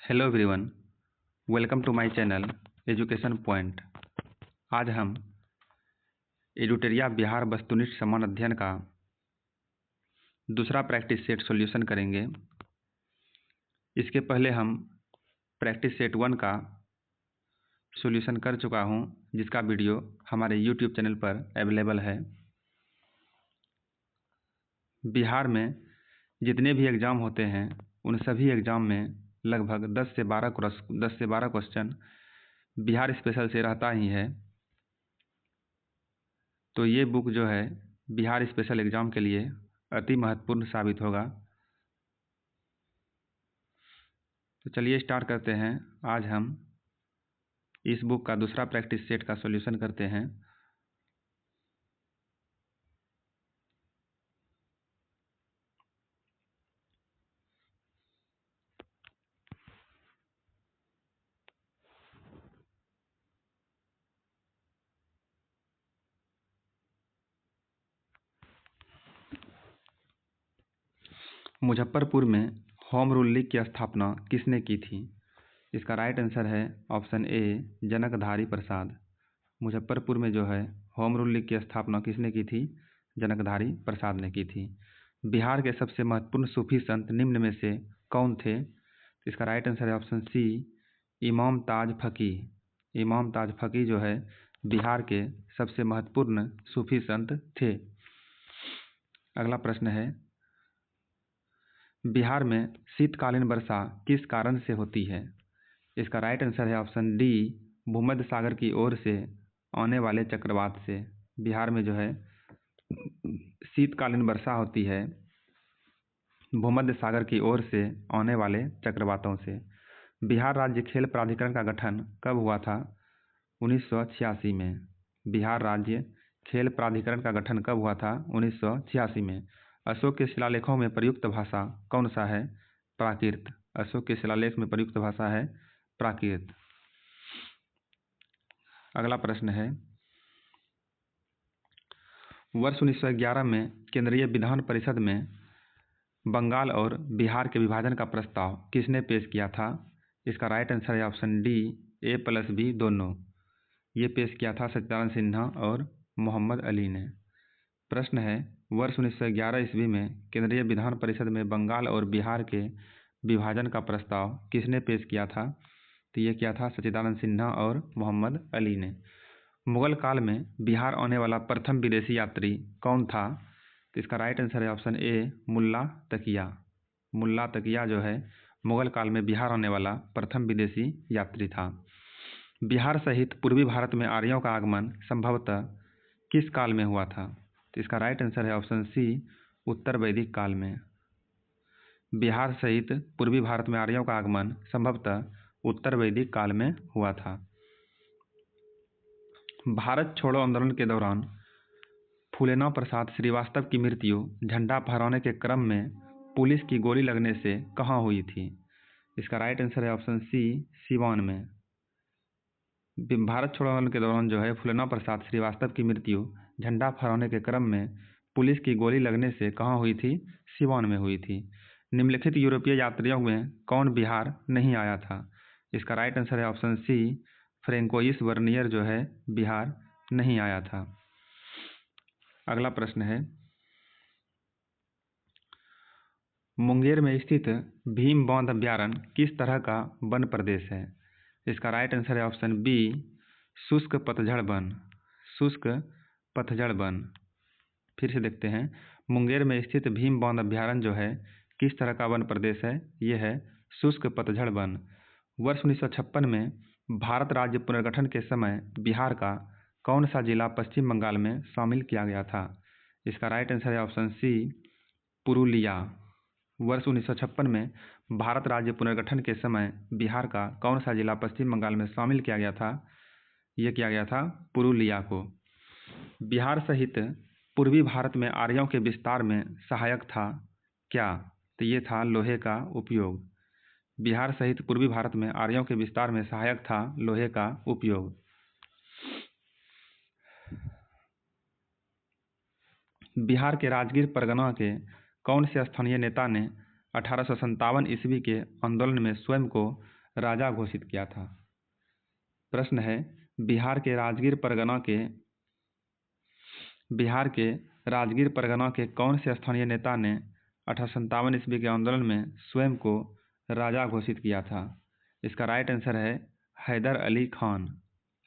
Hello everyone, welcome to my channel education point. आज हम एडुटेरिया बिहार वस्तुनिष्ठ समान अध्ययन का दूसरा प्रैक्टिस सेट सॉल्यूशन करेंगे। इसके पहले हम प्रैक्टिस सेट 1 का सॉल्यूशन कर चुका हूं, जिसका वीडियो हमारे यूट्यूब चैनल पर अवेलेबल है। बिहार में जितने भी एग्ज़ाम होते हैं उन सभी एग्ज़ाम में लगभग 10 से 12 क्वेश्चन बिहार स्पेशल से रहता ही है। तो ये बुक जो है बिहार स्पेशल एग्ज़ाम के लिए अति महत्वपूर्ण साबित होगा। तो चलिए स्टार्ट करते हैं। आज हम इस बुक का दूसरा प्रैक्टिस सेट का सॉल्यूशन करते हैं। मुजफ्फरपुर में होम रूल लीग की स्थापना किसने की थी? इसका राइट आंसर है ऑप्शन ए, जनकधारी प्रसाद। मुजफ्फरपुर में जो है होम रूल लीग की स्थापना किसने की थी? जनकधारी प्रसाद ने की थी। बिहार के सबसे महत्वपूर्ण सूफी संत निम्न में से कौन थे? इसका राइट आंसर है ऑप्शन सी, इमाम ताज फकीह। इमाम ताज फकीह जो है बिहार के सबसे महत्वपूर्ण सूफी संत थे। अगला प्रश्न है, बिहार में शीतकालीन वर्षा किस कारण से होती है? इसका राइट आंसर है ऑप्शन डी, भूमध्य सागर की ओर से आने वाले चक्रवात से। बिहार में जो है शीतकालीन वर्षा होती है भूमध्य सागर की ओर से आने वाले चक्रवातों से। बिहार राज्य खेल प्राधिकरण का गठन कब हुआ था? 1986 में। बिहार राज्य खेल प्राधिकरण का गठन कब हुआ था? 1986 में। अशोक के शिलालेखों में प्रयुक्त भाषा कौन सा है? प्राकृत। अशोक के शिलालेख में प्रयुक्त भाषा है प्राकृत। अगला प्रश्न है, वर्ष 1911 में केंद्रीय विधान परिषद में बंगाल और बिहार के विभाजन का प्रस्ताव किसने पेश किया था? इसका राइट आंसर है ऑप्शन डी, A+B दोनों। ये पेश किया था सच्चिदानंद सिन्हा और मोहम्मद अली ने। प्रश्न है, वर्ष 1911 ईस्वी में केंद्रीय विधान परिषद में बंगाल और बिहार के विभाजन का प्रस्ताव किसने पेश किया था? तो ये किया था सच्चिदानंद सिन्हा और मोहम्मद अली ने। मुगल काल में बिहार आने वाला प्रथम विदेशी यात्री कौन था? तो इसका राइट आंसर है ऑप्शन ए, मुल्ला तकिया। मुल्ला तकिया जो है मुगल काल में बिहार आने वाला प्रथम विदेशी यात्री था। बिहार सहित पूर्वी भारत में आर्यों का आगमन संभवतः किस काल में हुआ था? तो इसका राइट आंसर है ऑप्शन सी, उत्तर वैदिक काल में। बिहार सहित पूर्वी भारत में आर्यों का आगमन संभवतः उत्तर वैदिक काल में हुआ था। भारत छोड़ो आंदोलन के दौरान फूलेना प्रसाद श्रीवास्तव की मृत्यु झंडा फहराने के क्रम में पुलिस की गोली लगने से कहाँ हुई थी? इसका राइट आंसर है ऑप्शन सी, सिवान में। भारत छोड़ो आंदोलन के दौरान जो है फूलेना प्रसाद श्रीवास्तव की मृत्यु झंडा फहराने के क्रम में पुलिस की गोली लगने से कहाँ हुई थी? सिवान में हुई थी। निम्नलिखित यूरोपीय यात्रियों में कौन बिहार नहीं आया था? इसका राइट आंसर है ऑप्शन सी, फ्रेंकोइस वर्नियर जो है बिहार नहीं आया था। अगला प्रश्न है, मुंगेर में स्थित भीम बांध अभ्यारण्य किस तरह का वन प्रदेश है? इसका राइट आंसर है ऑप्शन बी, शुष्क पतझड़ वन। शुष्क पतझड़ वन। फिर से देखते हैं, मुंगेर में स्थित भीम बांध अभ्यारण्य जो है किस तरह का वन प्रदेश है? ये है शुष्क पतझड़ वन। वर्ष 1956 में भारत राज्य पुनर्गठन के समय बिहार का कौन सा जिला पश्चिम बंगाल में शामिल किया गया था? इसका राइट आंसर है ऑप्शन सी, पुरुलिया। वर्ष 1956 में भारत राज्य पुनर्गठन के समय बिहार का कौन सा जिला पश्चिम बंगाल में शामिल किया गया था? ये किया गया था पुरुलिया को। बिहार सहित पूर्वी भारत में आर्यों के विस्तार में सहायक था क्या? तो ये था लोहे का उपयोग। बिहार सहित पूर्वी भारत में आर्यों के विस्तार में सहायक था लोहे का उपयोग। बिहार के राजगीर परगना के कौन से स्थानीय नेता ने 1857 ईस्वी के आंदोलन में स्वयं को राजा घोषित किया था? प्रश्न है, बिहार के राजगीर परगना के कौन से स्थानीय नेता ने 1857 ईस्वी के आंदोलन में स्वयं को राजा घोषित किया था? इसका राइट आंसर है हैदर अली खान।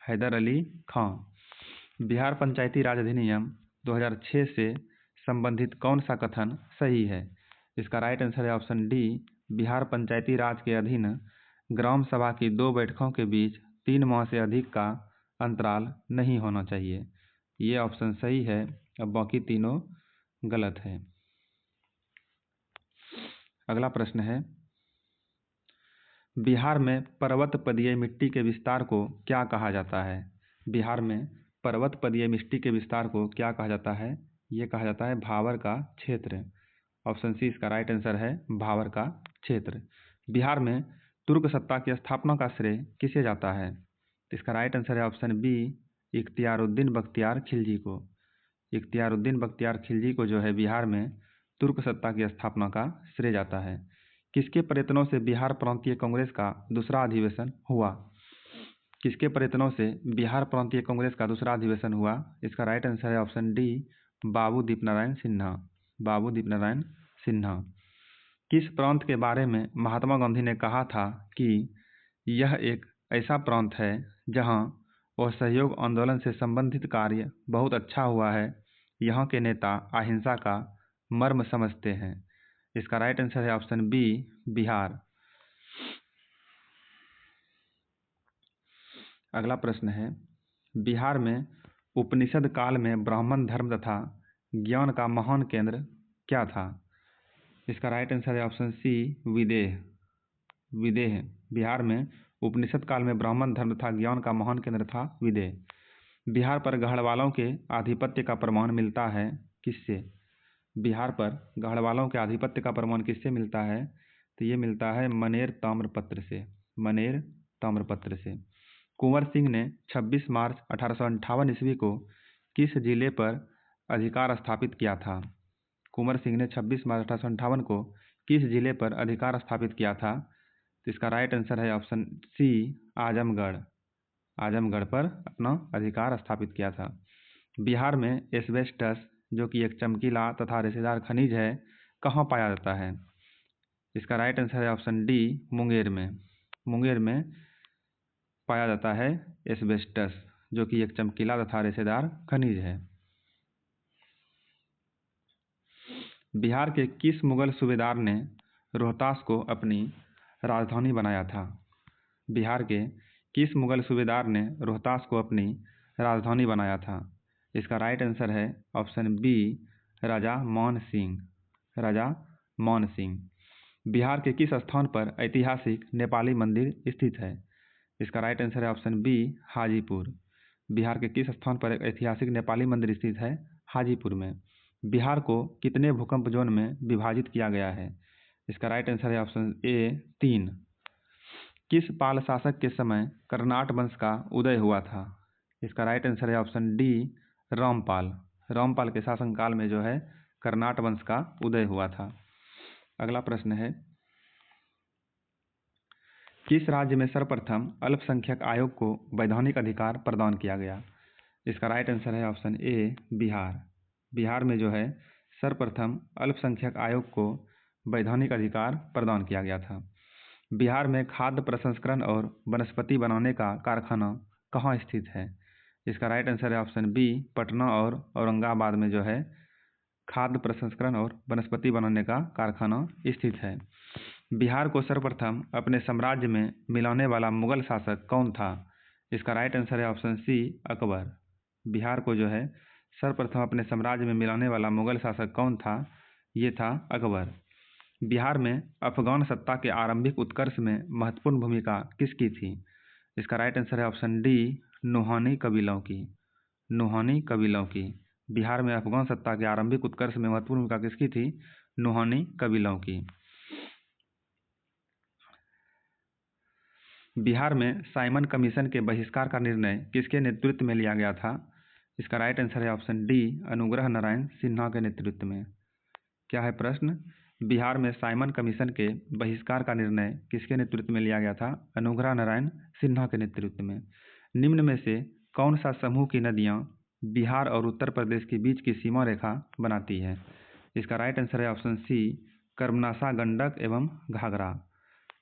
हैदर अली खान। बिहार पंचायती राज अधिनियम 2006 से संबंधित कौन सा कथन सही है? इसका राइट आंसर है ऑप्शन डी, बिहार पंचायती राज के अधीन ग्राम सभा की 2 बैठकों के बीच 3 माह से अधिक का अंतराल नहीं होना चाहिए। ये ऑप्शन सही है, अब बाकी तीनों गलत है। अगला प्रश्न है, बिहार में पर्वतपदीय मिट्टी के विस्तार को क्या कहा जाता है? बिहार में पर्वतपदीय मिट्टी के विस्तार को क्या कहा जाता है? ये कहा जाता है भावर का क्षेत्र। ऑप्शन सी इसका राइट आंसर है भावर का क्षेत्र। बिहार में तुर्क सत्ता की स्थापना का श्रेय किसे जाता है? इसका राइट आंसर है ऑप्शन बी, इख्तियारुद्दीन बख्तियार खिलजी को। इख्तियारुद्दीन बख्तियार खिलजी को जो है बिहार में तुर्क सत्ता की स्थापना का श्रेय जाता है। किसके प्रयत्नों से बिहार प्रांतीय कांग्रेस का दूसरा अधिवेशन हुआ? किसके प्रयत्नों से बिहार प्रांतीय कांग्रेस का दूसरा अधिवेशन हुआ? इसका राइट आंसर है ऑप्शन डी, बाबू दीपनारायण सिन्हा। बाबू दीपनारायण सिन्हा। किस प्रांत के बारे में महात्मा गांधी ने कहा था कि यह एक ऐसा प्रांत है जहां असहयोग आंदोलन से संबंधित कार्य बहुत अच्छा हुआ है, यहाँ के नेता अहिंसा का मर्म समझते हैं? इसका राइट आंसर है ऑप्शन बी, बिहार। अगला प्रश्न है, बिहार में उपनिषद काल में ब्राह्मण धर्म तथा ज्ञान का महान केंद्र क्या था? इसका राइट आंसर है ऑप्शन सी, विदेह। विदेह। बिहार में उपनिषद काल में ब्राह्मण धर्म तथा ज्ञान का महान केंद्र था विदेह। बिहार पर गढ़वालों के आधिपत्य का प्रमाण मिलता है किससे? बिहार पर गढ़वालों के आधिपत्य का प्रमाण किससे मिलता है? तो ये मिलता है मनेर ताम्रपत्र से। मनेर ताम्रपत्र से। कुंवर सिंह ने 26 मार्च 1858 ईस्वी को किस जिले पर अधिकार स्थापित किया था? कुंवर सिंह ने 26 मार्च 1858 को किस जिले पर अधिकार स्थापित किया था? तो इसका राइट आंसर है ऑप्शन सी, आजमगढ़। आजमगढ़ पर अपना अधिकार स्थापित किया था। बिहार में एस्बेस्टस, जो कि एक चमकीला तथा रेशेदार खनिज है, कहाँ पाया जाता है? इसका राइट आंसर है ऑप्शन डी, मुंगेर में। मुंगेर में पाया जाता है एस्बेस्टस, जो कि एक चमकीला तथा रेशेदार खनिज है। बिहार के किस मुगल सूबेदार ने रोहतास को अपनी राजधानी बनाया था? बिहार के किस मुगल सूबेदार ने रोहतास को अपनी राजधानी बनाया था? इसका राइट आंसर है ऑप्शन बी, राजा मान सिंह। राजा मान सिंह। बिहार के किस स्थान पर ऐतिहासिक नेपाली मंदिर स्थित है? इसका राइट आंसर है ऑप्शन बी, हाजीपुर। बिहार के किस स्थान पर एक ऐतिहासिक नेपाली मंदिर स्थित है? हाजीपुर में। बिहार को कितने भूकंप जोन में विभाजित किया गया है? इसका राइट आंसर है ऑप्शन ए, 3। किस पाल शासक के समय कर्नाट वंश का उदय हुआ था? इसका राइट आंसर है ऑप्शन डी, रामपाल। रामपाल के शासनकाल में जो है कर्नाट वंश का उदय हुआ था। अगला प्रश्न है, किस राज्य में सर्वप्रथम अल्पसंख्यक आयोग को वैधानिक अधिकार प्रदान किया गया? इसका राइट आंसर है ऑप्शन ए, बिहार। बिहार में जो है सर्वप्रथम अल्पसंख्यक आयोग को वैधानिक अधिकार प्रदान किया गया था। बिहार में खाद्य प्रसंस्करण और वनस्पति बनाने का कारखाना कहाँ स्थित है? इसका राइट आंसर है ऑप्शन बी, पटना और औरंगाबाद में जो है खाद्य प्रसंस्करण और वनस्पति बनाने का कारखाना स्थित है। बिहार को सर्वप्रथम अपने साम्राज्य में मिलाने वाला मुगल शासक कौन था? इसका राइट आंसर है ऑप्शन सी, अकबर। बिहार को जो है सर्वप्रथम अपने साम्राज्य में मिलाने वाला मुगल शासक कौन था? ये था अकबर। बिहार में अफगान सत्ता के आरंभिक उत्कर्ष में महत्वपूर्ण भूमिका किसकी थी? इसका राइट आंसर है ऑप्शन डी, नुहानी कबीलों की। नुहानी कबीलों की। बिहार में अफगान सत्ता के आरंभिक उत्कर्ष में महत्वपूर्ण भूमिका किसकी थी? नुहानी कबीलों की। बिहार में साइमन कमीशन के बहिष्कार का निर्णय किसके नेतृत्व में लिया गया था? इसका राइट आंसर है ऑप्शन डी, अनुग्रह नारायण सिन्हा के नेतृत्व में। क्या है प्रश्न? बिहार में साइमन कमीशन के बहिष्कार का निर्णय किसके नेतृत्व में लिया गया था? अनुग्रह नारायण सिन्हा के नेतृत्व में। निम्न में से कौन सा समूह की नदियां बिहार और उत्तर प्रदेश के बीच की सीमा रेखा बनाती है? इसका राइट आंसर है ऑप्शन सी, कर्मनासा, गंडक एवं घाघरा।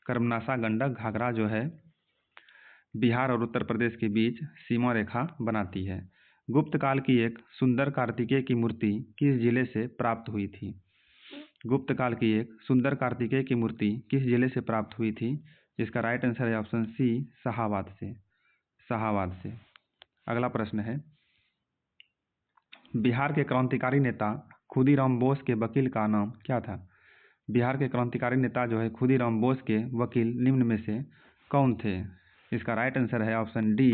कर्मनासा, गंडक, घाघरा जो है बिहार और उत्तर प्रदेश के बीच सीमा रेखा बनाती है। गुप्त काल की एक सुंदर कार्तिकेय की मूर्ति किस जिले से प्राप्त हुई थी? गुप्त काल की एक सुंदर कार्तिकेय की मूर्ति किस जिले से प्राप्त हुई थी? इसका राइट आंसर है ऑप्शन सी, शाहाबाद से। शाहाबाद से। अगला प्रश्न है, बिहार के क्रांतिकारी नेता खुदीराम बोस के वकील का नाम क्या था? बिहार के क्रांतिकारी नेता जो है खुदीराम बोस के वकील निम्न में से कौन थे? इसका राइट आंसर है ऑप्शन डी,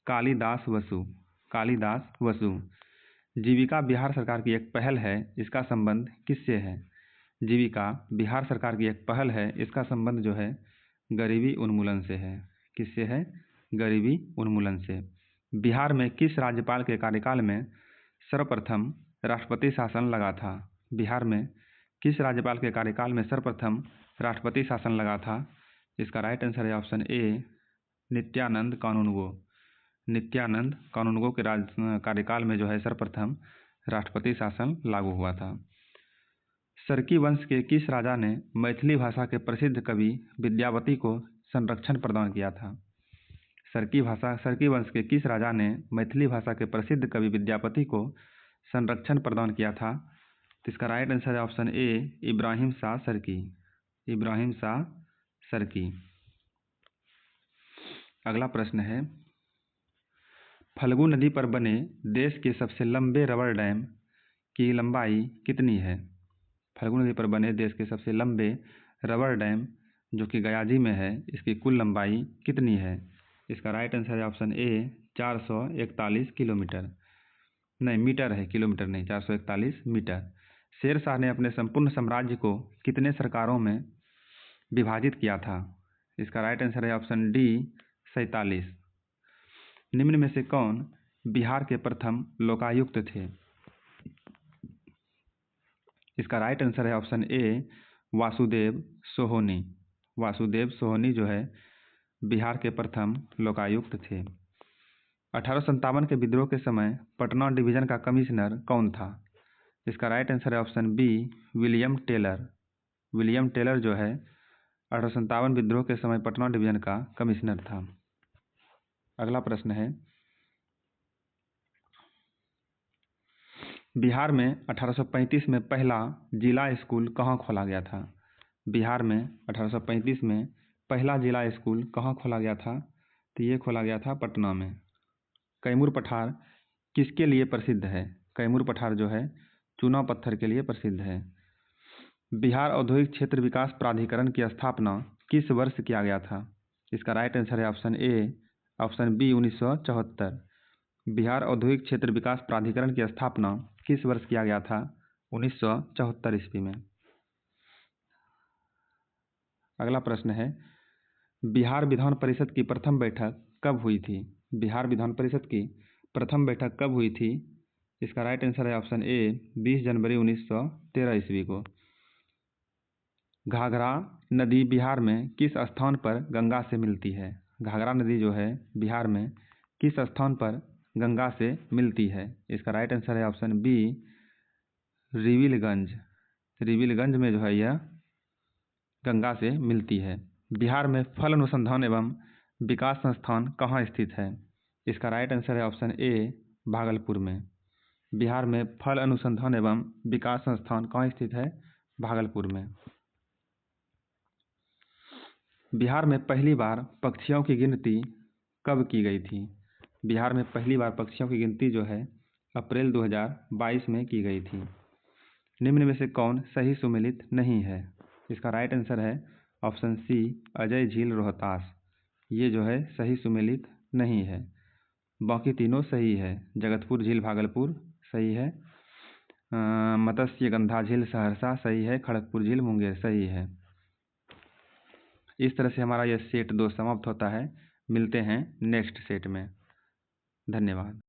कालिदास वसु। कालिदास वसु। जीविका बिहार सरकार की एक पहल है, इसका संबंध किससे है? जीविका बिहार सरकार की एक पहल है, इसका संबंध जो है गरीबी उन्मूलन से है। किससे है? गरीबी उन्मूलन से। बिहार में किस राज्यपाल के कार्यकाल में सर्वप्रथम राष्ट्रपति शासन लगा था? बिहार में किस राज्यपाल के कार्यकाल में सर्वप्रथम राष्ट्रपति शासन लगा था? इसका राइट आंसर है ऑप्शन ए, नित्यानंद कानूनगो। नित्यानंद कानूनगो के कार्यकाल में जो है सर्वप्रथम राष्ट्रपति शासन लागू हुआ था। सरकी वंश के किस राजा ने मैथिली भाषा के प्रसिद्ध कवि विद्यापति को संरक्षण प्रदान किया था? सरकी वंश के किस राजा ने मैथिली भाषा के प्रसिद्ध कवि विद्यापति को संरक्षण प्रदान किया था? तो इसका राइट आंसर है ऑप्शन ए, इब्राहिम शाह सरकी। इब्राहिम शाह सरकी। अगला प्रश्न है, फल्गु नदी पर बने देश के सबसे लंबे रबर डैम की लंबाई कितनी है? फल्गु नदी पर बने देश के सबसे लंबे रबर डैम जो कि गयाजी में है, इसकी कुल लंबाई कितनी है? इसका राइट आंसर है ऑप्शन ए, 441 किलोमीटर। नहीं, मीटर है, किलोमीटर नहीं, 441 मीटर। शेर शाह ने अपने संपूर्ण साम्राज्य को कितने सरकारों में विभाजित किया था? इसका राइट आंसर है ऑप्शन डी, 47। निम्न में से कौन बिहार के प्रथम लोकायुक्त थे? इसका राइट आंसर है ऑप्शन ए, वासुदेव सोहोनी। वासुदेव सोहोनी जो है बिहार के प्रथम लोकायुक्त थे। 1857 के विद्रोह के समय पटना डिवीजन का कमिश्नर कौन था? इसका राइट आंसर है option B, William Taylor. William Taylor जो है 1857 विद्रोह के समय पटना डिवीजन का कमिश्नर था। अगला प्रश्न है, बिहार में 1835 में पहला जिला स्कूल कहाँ खोला गया था? बिहार में 1835 में पहला जिला स्कूल कहाँ खोला गया था? तो ये खोला गया था पटना में। कैमूर पठार किसके लिए प्रसिद्ध है? कैमूर पठार जो है चूना पत्थर के लिए प्रसिद्ध है। बिहार औद्योगिक क्षेत्र विकास प्राधिकरण की स्थापना किस वर्ष किया गया था? इसका राइट आंसर है option A, option B, 1974। Bihar औद्योगिक क्षेत्र विकास प्राधिकरण की स्थापना किस वर्ष किया गया था? 1974 ईस्वी में। अगला प्रश्न है, बिहार विधान परिषद की प्रथम बैठक कब हुई थी? बिहार विधान परिषद की प्रथम बैठक कब हुई थी? इसका राइट आंसर है ऑप्शन ए, 20 जनवरी 1913 ईस्वी को। घाघरा नदी बिहार में किस स्थान पर गंगा से मिलती है? घाघरा नदी जो है बिहार में किस स्थान पर गंगा से मिलती है? इसका राइट आंसर है ऑप्शन बी, रिविलगंज। रिविलगंज में जो है यह गंगा से मिलती है। बिहार में फल अनुसंधान एवं विकास संस्थान कहाँ स्थित है? इसका राइट आंसर है ऑप्शन ए, भागलपुर में। बिहार में फल अनुसंधान एवं विकास संस्थान कहाँ स्थित है? भागलपुर में। बिहार में पहली बार पक्षियों की गिनती कब की गई थी? बिहार में पहली बार पक्षियों की गिनती जो है अप्रैल 2022 में की गई थी। निम्न में से कौन सही सुमेलित नहीं है? इसका राइट आंसर है ऑप्शन सी, अजय झील रोहतास। ये जो है सही सुमेलित नहीं है। बाकी तीनों सही है। जगतपुर झील भागलपुर सही है, मत्स्यगंधा झील सहरसा सही है, खड़गपुर झील मुंगेर सही है। इस तरह से हमारा यह सेट 2 समाप्त होता है। मिलते हैं नेक्स्ट सेट में। धन्यवाद।